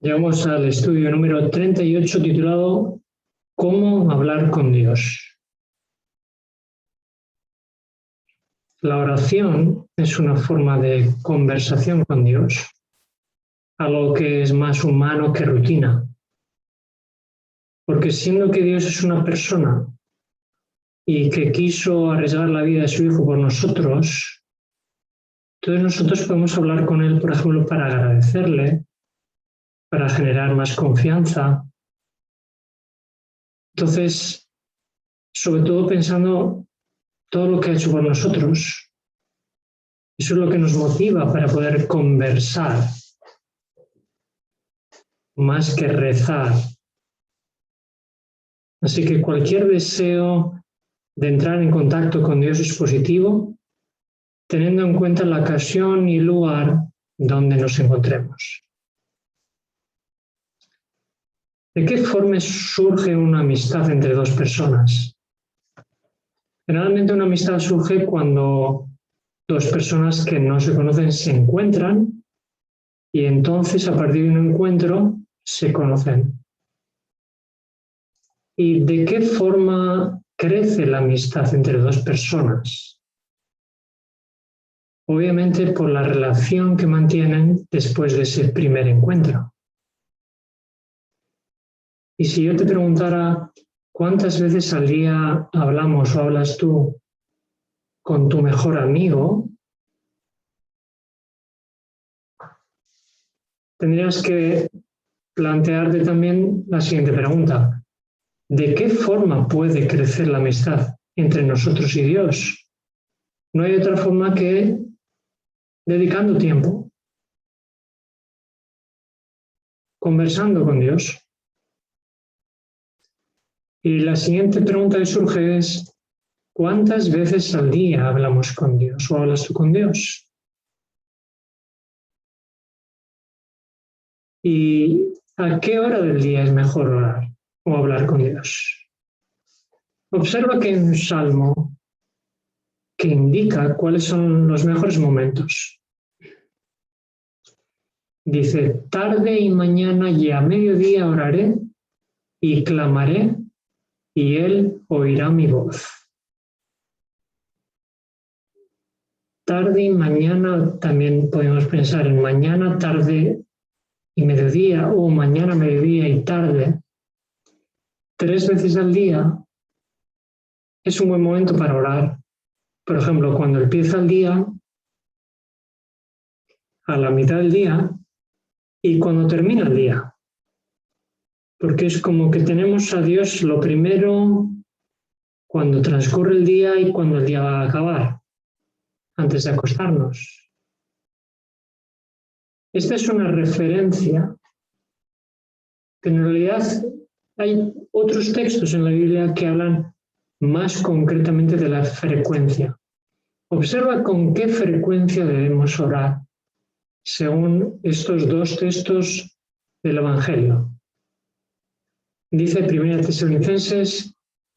Llegamos al estudio número 38 titulado ¿Cómo hablar con Dios? La oración es una forma de conversación con Dios, algo que es más humano que rutina. Porque siendo que Dios es una persona y que quiso arriesgar la vida de su Hijo por nosotros, entonces nosotros podemos hablar con Él, por ejemplo, para agradecerle, para generar más confianza. Entonces, sobre todo pensando todo lo que ha hecho por nosotros, eso es lo que nos motiva para poder conversar, más que rezar. Así que cualquier deseo de entrar en contacto con Dios es positivo, teniendo en cuenta la ocasión y lugar donde nos encontremos. ¿De qué forma surge una amistad entre dos personas? Generalmente una amistad surge cuando dos personas que no se conocen se encuentran y entonces a partir de un encuentro se conocen. ¿Y de qué forma crece la amistad entre dos personas? Obviamente por la relación que mantienen después de ese primer encuentro. Y si yo te preguntara cuántas veces al día hablamos o hablas tú con tu mejor amigo, tendrías que plantearte también la siguiente pregunta. ¿De qué forma puede crecer la amistad entre nosotros y Dios? No hay otra forma que dedicando tiempo, conversando con Dios. Y la siguiente pregunta que surge es, ¿cuántas veces al día hablamos con Dios o hablas tú con Dios? ¿Y a qué hora del día es mejor orar o hablar con Dios? Observa que hay un salmo que indica cuáles son los mejores momentos. Dice, tarde y mañana y a mediodía oraré y clamaré y Él oirá mi voz. Tarde y mañana, también podemos pensar en mañana, tarde y mediodía, o mañana, mediodía y tarde. 3 veces al día es un buen momento para orar. Por ejemplo, cuando empieza el día, a la mitad del día, y cuando termina el día. Porque es como que tenemos a Dios lo primero cuando transcurre el día y cuando el día va a acabar, antes de acostarnos. Esta es una referencia que en realidad hay otros textos en la Biblia que hablan más concretamente de la frecuencia. Observa con qué frecuencia debemos orar según estos dos textos del Evangelio. Dice 1 Tesalonicenses,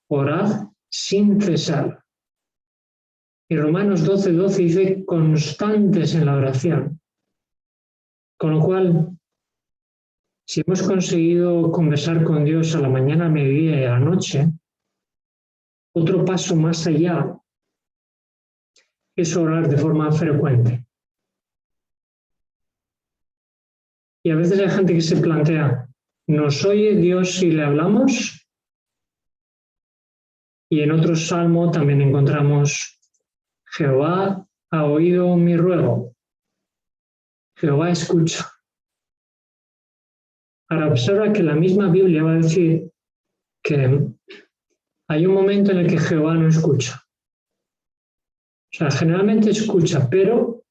orad sin cesar. Y Romanos 12:12 dice, constantes en la oración. Con lo cual, si hemos conseguido conversar con Dios a la mañana, a mediodía y a la noche, otro paso más allá es orar de forma frecuente. Y a veces hay gente que se plantea, ¿nos oye Dios si le hablamos? Y en otro salmo también encontramos, Jehová ha oído mi ruego. Jehová escucha. Ahora observa que la misma Biblia va a decir que hay un momento en el que Jehová no escucha. O sea, generalmente escucha, pero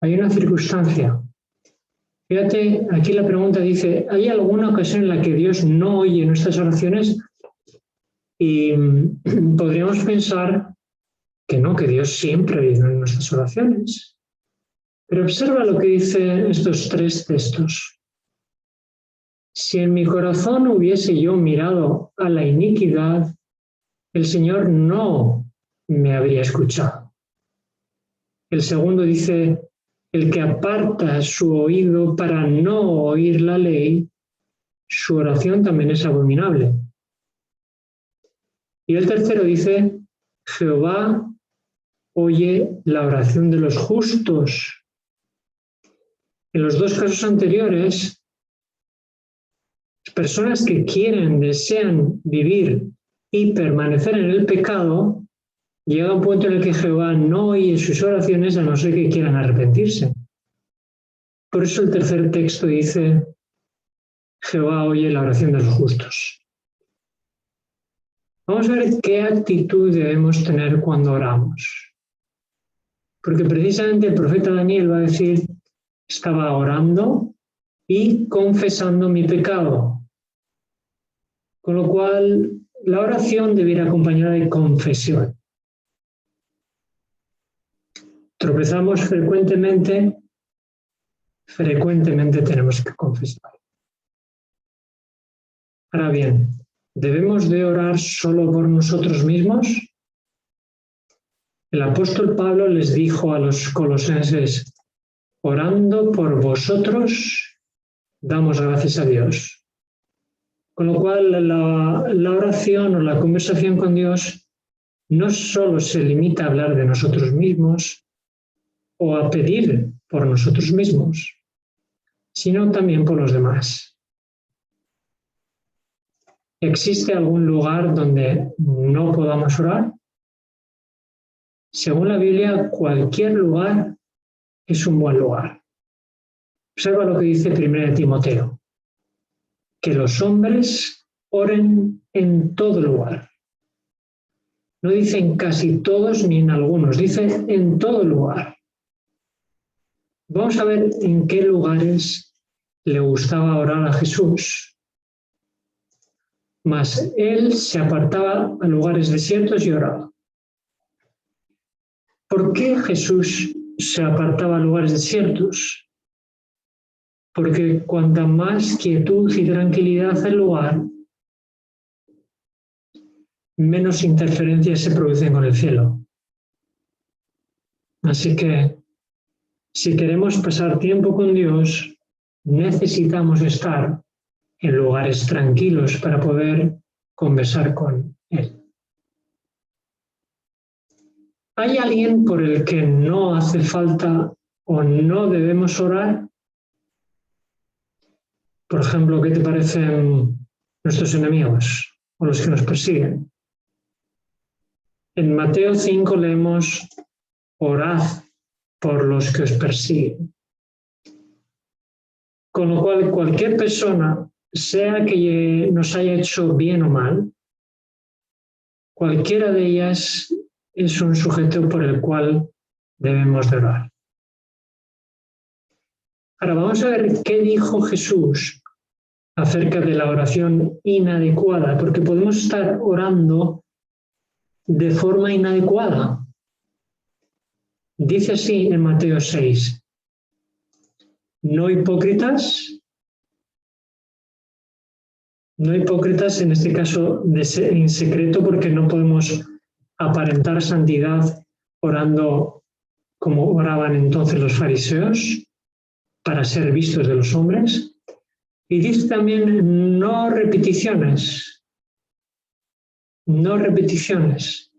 hay una circunstancia. Fíjate, aquí la pregunta dice, ¿hay alguna ocasión en la que Dios no oye nuestras oraciones? Y podríamos pensar que no, que Dios siempre oye nuestras oraciones. Pero observa lo que dicen estos 3 textos. Si en mi corazón hubiese yo mirado a la iniquidad, el Señor no me habría escuchado. El segundo dice, El que aparta su oído para no oír la ley, su oración también es abominable. Y el tercero dice, Jehová oye la oración de los justos. En los dos casos anteriores, personas que desean vivir y permanecer en el pecado, llega un punto en el que Jehová no oye sus oraciones a no ser que quieran arrepentirse. Por eso el tercer texto dice, Jehová oye la oración de los justos. Vamos a ver qué actitud debemos tener cuando oramos. Porque precisamente el profeta Daniel va a decir, estaba orando y confesando mi pecado. Con lo cual, la oración debiera acompañar de confesión. Tropezamos frecuentemente tenemos que confesar. Ahora bien, ¿debemos de orar solo por nosotros mismos? El apóstol Pablo les dijo a los colosenses, orando por vosotros, damos gracias a Dios. Con lo cual, la oración o la conversación con Dios no solo se limita a hablar de nosotros mismos o a pedir por nosotros mismos, sino también por los demás. ¿Existe algún lugar donde no podamos orar? Según la Biblia, cualquier lugar es un buen lugar. Observa lo que dice 1 Timoteo, que los hombres oren en todo lugar. No dice en casi todos ni en algunos, dice en todo lugar. Vamos a ver en qué lugares le gustaba orar a Jesús. Mas él se apartaba a lugares desiertos y oraba. ¿Por qué Jesús se apartaba a lugares desiertos? Porque cuanta más quietud y tranquilidad el lugar, menos interferencias se producen con el cielo. Así que, si queremos pasar tiempo con Dios, necesitamos estar en lugares tranquilos para poder conversar con Él. ¿Hay alguien por el que no hace falta o no debemos orar? Por ejemplo, ¿qué te parecen nuestros enemigos o los que nos persiguen? En Mateo 5 leemos, orad por los que os persiguen. Con lo cual, cualquier persona, sea que nos haya hecho bien o mal, cualquiera de ellas es un sujeto por el cual debemos de orar. Ahora vamos a ver qué dijo Jesús acerca de la oración inadecuada, porque podemos estar orando de forma inadecuada. Dice así en Mateo 6, no hipócritas en este caso en secreto, porque no podemos aparentar santidad orando como oraban entonces los fariseos para ser vistos de los hombres. Y dice también no repeticiones. No repeticiones.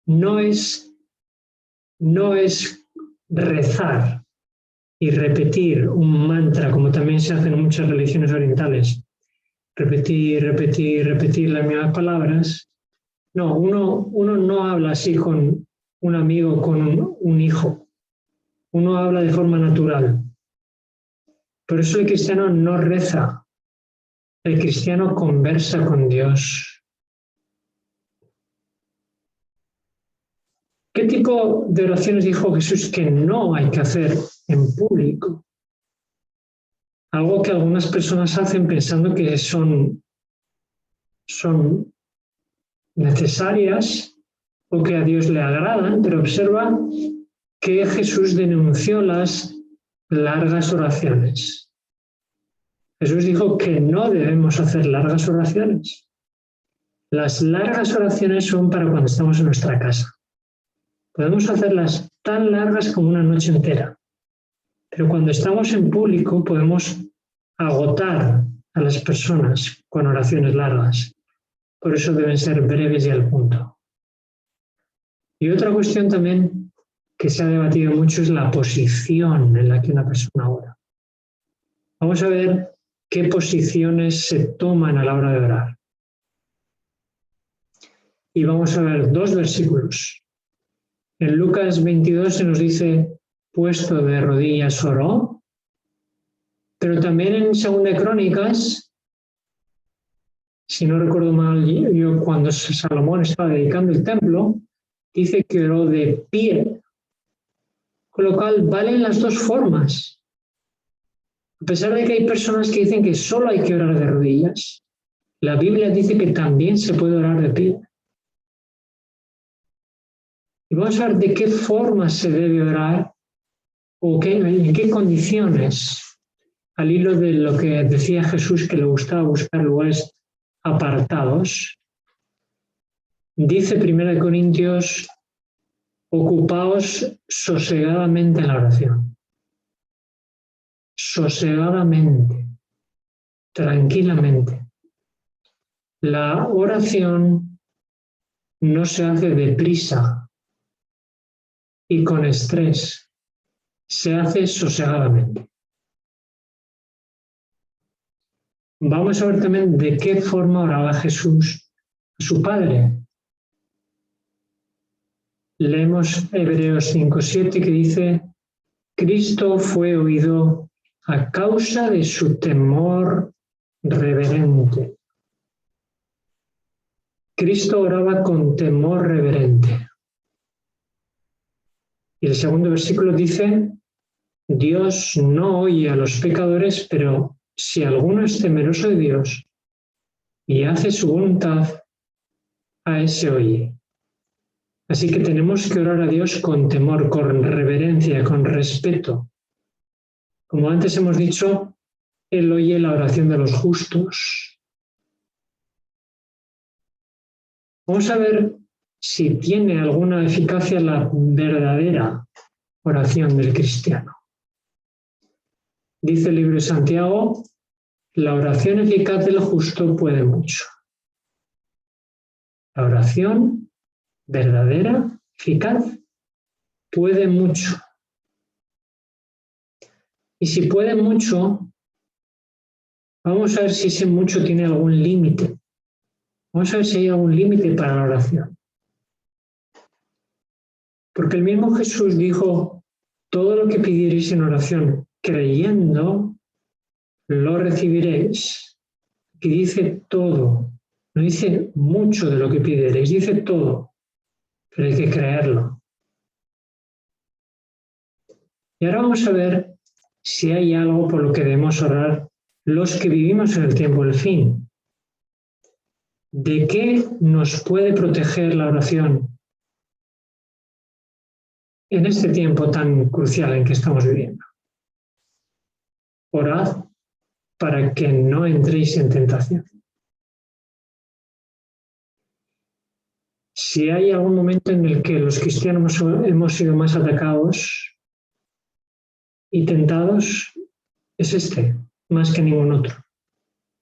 No es rezar y repetir un mantra, como también se hace en muchas religiones orientales. Repetir las mismas palabras. No, uno no habla así con un amigo, con un hijo. Uno habla de forma natural. Por eso el cristiano no reza. El cristiano conversa con Dios. ¿Qué tipo de oraciones dijo Jesús que no hay que hacer en público? Algo que algunas personas hacen pensando que son necesarias o que a Dios le agradan, pero observa que Jesús denunció las largas oraciones. Jesús dijo que no debemos hacer largas oraciones. Las largas oraciones son para cuando estamos en nuestra casa. Podemos hacerlas tan largas como una noche entera, pero cuando estamos en público podemos agotar a las personas con oraciones largas. Por eso deben ser breves y al punto. Y otra cuestión también que se ha debatido mucho es la posición en la que una persona ora. Vamos a ver qué posiciones se toman a la hora de orar. Y vamos a ver 2 versículos. En Lucas 22 se nos dice, puesto de rodillas oró, pero también en 2 Crónicas, si no recuerdo mal, yo cuando Salomón estaba dedicando el templo, dice que oró de pie, con lo cual valen las 2 formas. A pesar de que hay personas que dicen que solo hay que orar de rodillas, la Biblia dice que también se puede orar de pie. Y vamos a ver de qué forma se debe orar o en qué condiciones, al hilo de lo que decía Jesús, que le gustaba buscar lugares apartados. Dice 1 Corintios, ocupaos sosegadamente en la oración. Sosegadamente, tranquilamente. La oración no se hace deprisa y con estrés, se hace sosegadamente. Vamos a ver también de qué forma oraba Jesús a su Padre. Leemos Hebreos 5:7 que dice, Cristo fue oído a causa de su temor reverente. Cristo oraba con temor reverente. Y el segundo versículo dice, Dios no oye a los pecadores, pero si alguno es temeroso de Dios y hace su voluntad, a ese oye. Así que tenemos que orar a Dios con temor, con reverencia, con respeto. Como antes hemos dicho, Él oye la oración de los justos. Vamos a ver si tiene alguna eficacia la verdadera oración del cristiano. Dice el libro de Santiago, la oración eficaz del justo puede mucho. La oración verdadera, eficaz, puede mucho. Y si puede mucho, vamos a ver si ese mucho tiene algún límite. Vamos a ver si hay algún límite para la oración. Porque el mismo Jesús dijo, todo lo que pidierais en oración, creyendo, lo recibiréis. Y dice todo, no dice mucho de lo que pidierais, dice todo, pero hay que creerlo. Y ahora vamos a ver si hay algo por lo que debemos orar los que vivimos en el tiempo del fin. ¿De qué nos puede proteger la oración en este tiempo tan crucial en que estamos viviendo? Orad para que no entréis en tentación. Si hay algún momento en el que los cristianos hemos sido más atacados y tentados, es este, más que ningún otro.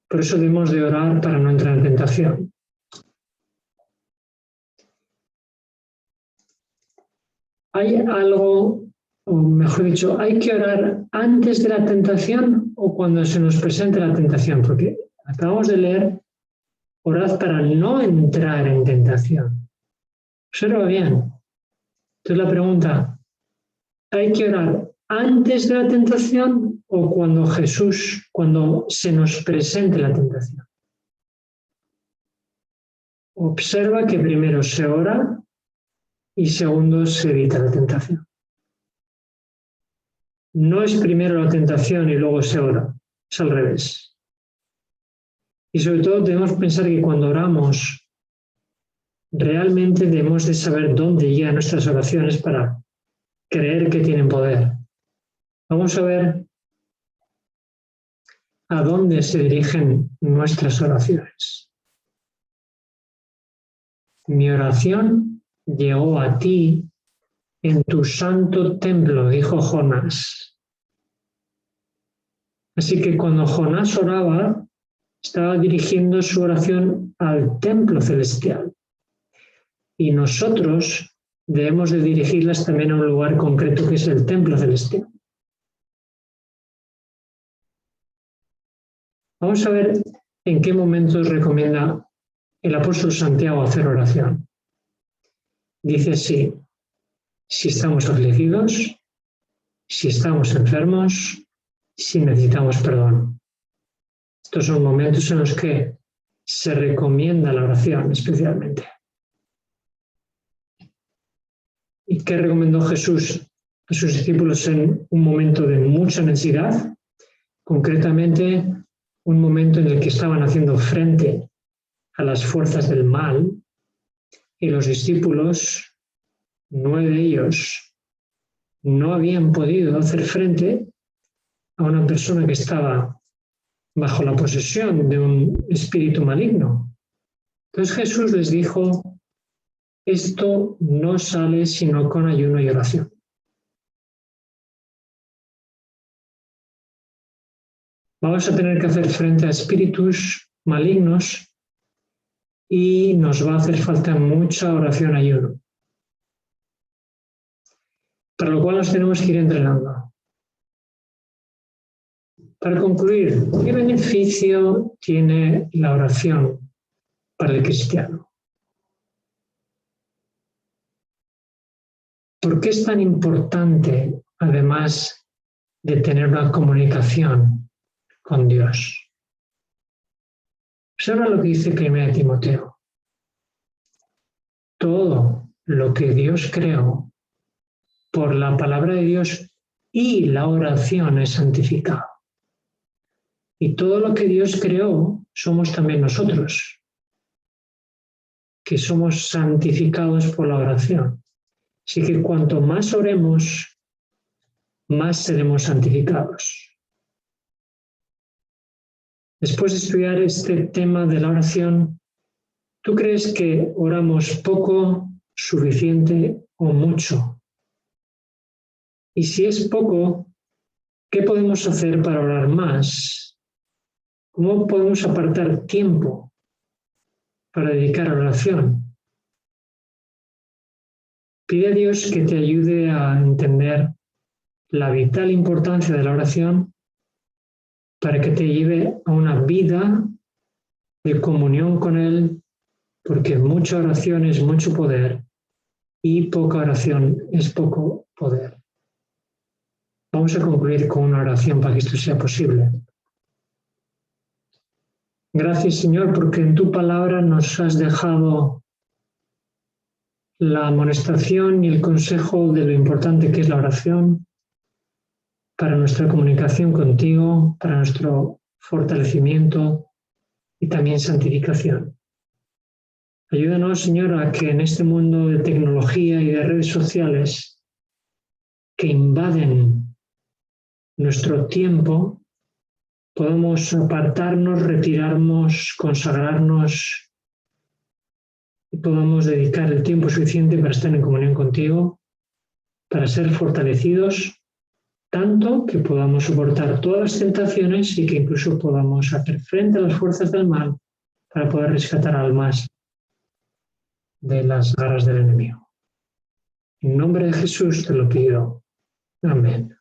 Por eso debemos de orar para no entrar en tentación. ¿Hay algo, o mejor dicho, hay que orar antes de la tentación o cuando se nos presente la tentación? Porque acabamos de leer, orad para no entrar en tentación. Observa bien. Entonces la pregunta, ¿hay que orar antes de la tentación o cuando se nos presente la tentación? Observa que primero se ora y segundo se evita la tentación. No es primero la tentación y luego se ora, es al revés. Y sobre todo debemos pensar que cuando oramos, realmente debemos de saber dónde llegan nuestras oraciones para creer que tienen poder. Vamos a ver a dónde se dirigen nuestras oraciones. Mi oración llegó a ti en tu santo templo, dijo Jonás. Así que cuando Jonás oraba, estaba dirigiendo su oración al templo celestial. Y nosotros debemos de dirigirlas también a un lugar concreto que es el templo celestial. Vamos a ver en qué momentos recomienda el apóstol Santiago hacer oración. Dice así: si estamos afligidos, si estamos enfermos, si necesitamos perdón. Estos son momentos en los que se recomienda la oración especialmente. ¿Y qué recomendó Jesús a sus discípulos en un momento de mucha necesidad? Concretamente, un momento en el que estaban haciendo frente a las fuerzas del mal y los discípulos, 9 de ellos, no habían podido hacer frente a una persona que estaba bajo la posesión de un espíritu maligno. Entonces Jesús les dijo: esto no sale sino con ayuno y oración. Vamos a tener que hacer frente a espíritus malignos y nos va a hacer falta mucha oración y ayuno, para lo cual nos tenemos que ir entrenando. Para concluir, ¿qué beneficio tiene la oración para el cristiano? ¿Por qué es tan importante, además de tener una comunicación con Dios? Observa lo que dice 1 Timoteo. Todo lo que Dios creó por la palabra de Dios y la oración es santificado. Y todo lo que Dios creó somos también nosotros, que somos santificados por la oración. Así que cuanto más oremos, más seremos santificados. Después de estudiar este tema de la oración, ¿tú crees que oramos poco, suficiente o mucho? Y si es poco, ¿qué podemos hacer para orar más? ¿Cómo podemos apartar tiempo para dedicar a la oración? Pide a Dios que te ayude a entender la vital importancia de la oración para que te lleve a una vida de comunión con Él, porque mucha oración es mucho poder y poca oración es poco poder. Vamos a concluir con una oración para que esto sea posible. Gracias, Señor, porque en tu palabra nos has dejado la amonestación y el consejo de lo importante que es la oración para nuestra comunicación contigo, para nuestro fortalecimiento y también santificación. Ayúdanos, Señor, a que en este mundo de tecnología y de redes sociales que invaden nuestro tiempo, podamos apartarnos, retirarnos, consagrarnos y podamos dedicar el tiempo suficiente para estar en comunión contigo, para ser fortalecidos, tanto que podamos soportar todas las tentaciones y que incluso podamos hacer frente a las fuerzas del mal para poder rescatar almas de las garras del enemigo. En nombre de Jesús te lo pido. Amén.